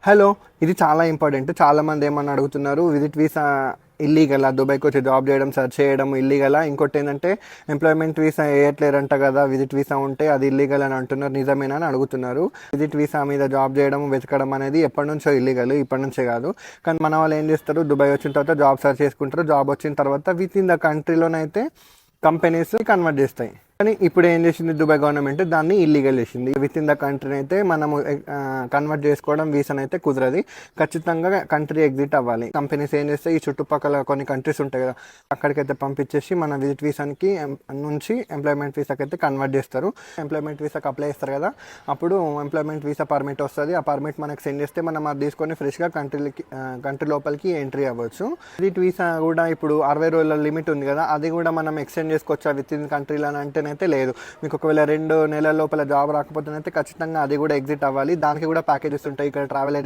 Hello! ఇది చాలా important. చాలామంది ఏమని అడుగుతున్నారు, విజిట్ వీసా ఇల్లీగలా? దుబాయ్‌కి వచ్చి జాబ్ చేయడం, సెర్చ్ చేయడం ఇల్లీగలా? ఇంకోటేంటంటే ఎంప్లాయ్‌మెంట్ వీసా ఎయట్లేరంట కదా! విజిట్ వీసా ఉంటే అది ఇల్లీగల్ అని అంటున్నారు. నిజమేనా అని అడుగుతున్నారు. విజిట్ వీసా మీద జాబ్ చేయడం, వెతకడం అనేది ఎప్పటినుంచో ఇల్లీగల్. ఇప్పటి నుంచే కాదు. కానీ మన వాళ్ళు ఏం చేస్తారు, దుబాయ్ వచ్చిన తర్వాత జాబ్ సెర్చ్ చేసుకుంటారు. జాబ్ వచ్చిన తర్వాత విత్ ఇన్ ద కంట్రీలోనైతే కంపెనీస్ కన్వర్ట్ చేస్తాయి. కానీ ఇప్పుడు ఏం చేసింది దుబాయ్ గవర్నమెంట్, దాన్ని ఇల్లీగల్ చేసింది. విత్ ఇన్ ద కంట్రీని అయితే మనము కన్వర్ట్ చేసుకోవడం వీసాని అయితే కుదరది. ఖచ్చితంగా కంట్రీ ఎగ్జిట్ అవ్వాలి. కంపెనీస్ ఏం చేస్తే ఈ చుట్టుపక్కల కొన్ని కంట్రీస్ ఉంటాయి కదా, అక్కడికైతే పంపించేసి మన విజిట్ వీసానికి నుంచి ఎంప్లాయ్మెంట్ వీసాకి అయితే కన్వర్ట్ చేస్తారు. ఎంప్లాయ్మెంట్ వీసాకి అప్లై చేస్తారు కదా, అప్పుడు ఎంప్లాయ్మెంట్ వీసా పర్మిట్ వస్తుంది. ఆ పర్మిట్ మనకు సెండ్ చేస్తే మనం అది తీసుకొని ఫ్రెష్గా కంట్రీ లోపలికి ఎంట్రీ అవ్వచ్చు. విజిట్ వీసా కూడా ఇప్పుడు 60 రోజుల లిమిట్ ఉంది కదా, అది కూడా మనం ఎక్స్టెండ్ చేసుకోవచ్చా విత్ ఇన్ కంట్రీలో అంటేనే అయితే లేదు. మీకు ఒకవేళ 2 నెలల లోపల జాబ్ రాకపోతేనైతే ఖచ్చితంగా అది కూడా ఎగ్జిట్ అవ్వాలి. దానికి కూడా ప్యాకేజెస్ ఉంటాయి. ఇక్కడ ట్రావెల్